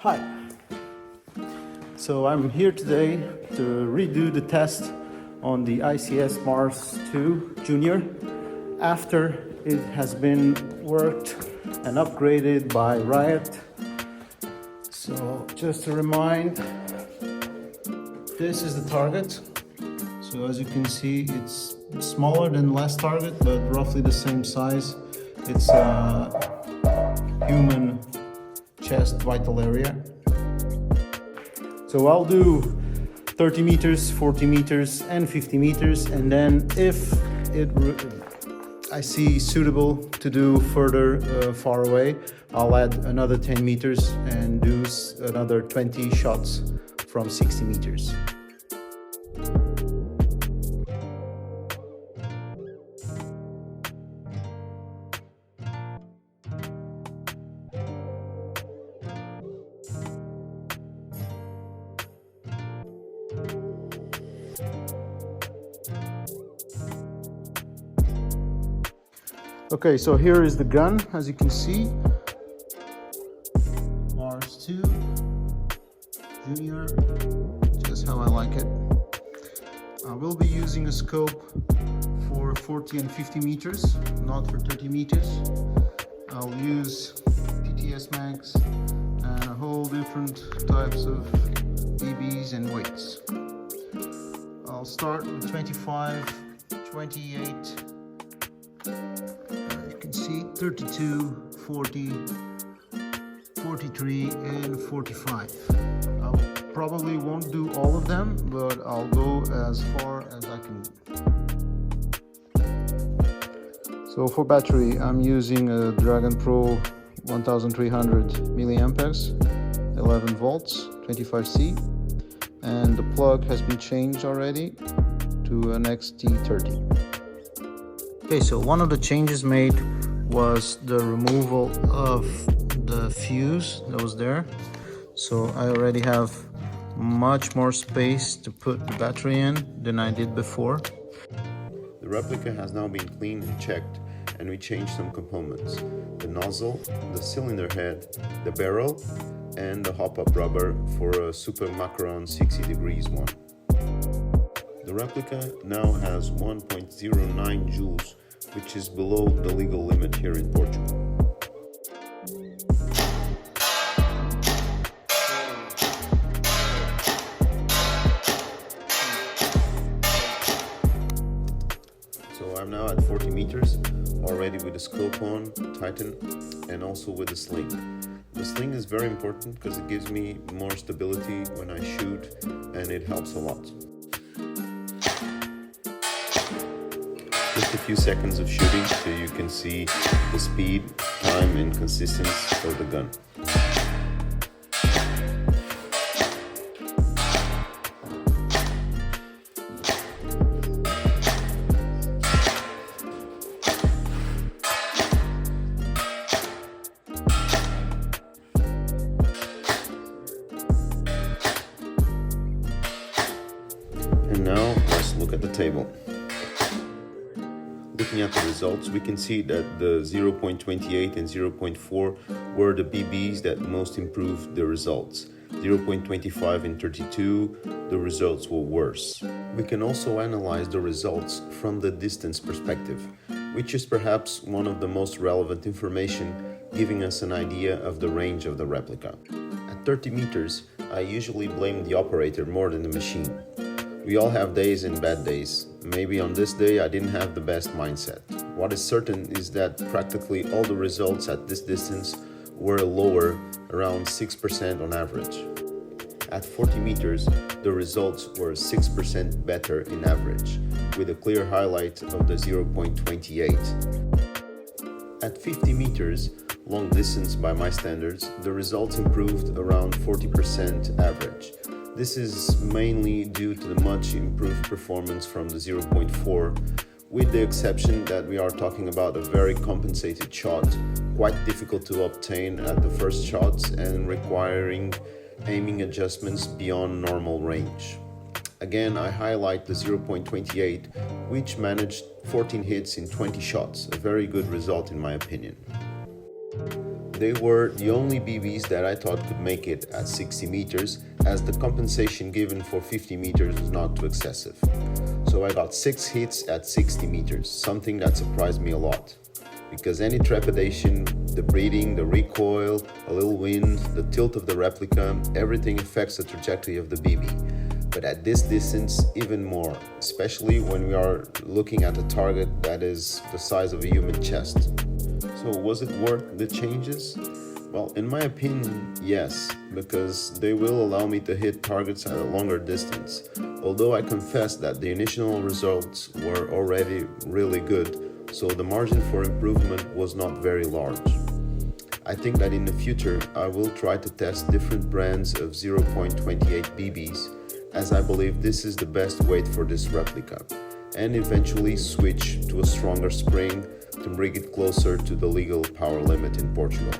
Hi. So I'm here today to redo the test on the ICS Mars 2 Junior after it has been worked and upgraded by Ryot. So just to remind, this is the target. So as you can see, it's smaller than last target, but roughly the same size. It's a human chest vital area. So I'll do 30 meters, 40 meters, and 50 meters, and then if I see suitable to do further far away, I'll add another 10 meters and do another 20 shots from 60 meters. Okay, so here is the gun, as you can see. Mars 2 Junior, just how I like it. I will be using a scope for 40 and 50 meters, not for 30 meters. I'll use PTS mags and a whole different types of BBs and weights. I'll start with 25, 28, see 32, 40, 43 and 45. I probably won't do all of them, but I'll go as far as I can. So for battery, I'm using a Dragon Pro 1300 milliamperes, 11 volts, 25C, and the plug has been changed already to an XT30. Okay, so one of the changes made was the removal of the fuse that was there. So I already have much more space to put the battery in than I did before. The replica has now been cleaned and checked, and we changed some components: the nozzle, the cylinder head, the barrel, and the Hopup rubber for a Supermacarron 60 degrees one. The replica now has 1.09 joules, which is below the legal limit here in Portugal. So I'm now at 40 meters, already with the scope on, Titan, and also with the sling. The sling is very important because it gives me more stability when I shoot, and it helps a lot. Just a few seconds of shooting so you can see the speed, time and consistency of the gun. And now let's look at the table. Looking at the results, we can see that the 0.28 and 0.4 were the BBs that most improved the results. 0.25 and 32, the results were worse. We can also analyze the results from the distance perspective, which is perhaps one of the most relevant information, giving us an idea of the range of the replica. At 30 meters, I usually blame the operator more than the machine. We all have days and bad days. Maybe on this day I didn't have the best mindset. What is certain is that practically all the results at this distance were lower, around 6% on average. At 40 meters, the results were 6% better in average, with a clear highlight of the 0.28. At 50 meters, long distance by my standards, the results improved around 40% average. This is mainly due to the much improved performance from the 0.4, with the exception that we are talking about a very compensated shot, quite difficult to obtain at the first shots and requiring aiming adjustments beyond normal range. Again, I highlight the 0.28, which managed 14 hits in 20 shots, a very good result in my opinion. They were the only BBs that I thought could make it at 60 meters, as the compensation given for 50 meters was not too excessive. So I got 6 hits at 60 meters, something that surprised me a lot. Because any trepidation, the breathing, the recoil, a little wind, the tilt of the replica, everything affects the trajectory of the BB. But at this distance, even more, especially when we are looking at a target that is the size of a human chest. So was it worth the changes? Well, in my opinion, yes, because they will allow me to hit targets at a longer distance. Although I confess that the initial results were already really good, so the margin for improvement was not very large. I think that in the future, I will try to test different brands of 0.28 BBs, as I believe this is the best weight for this replica, and eventually switch to a stronger spring to bring it closer to the legal power limit in Portugal.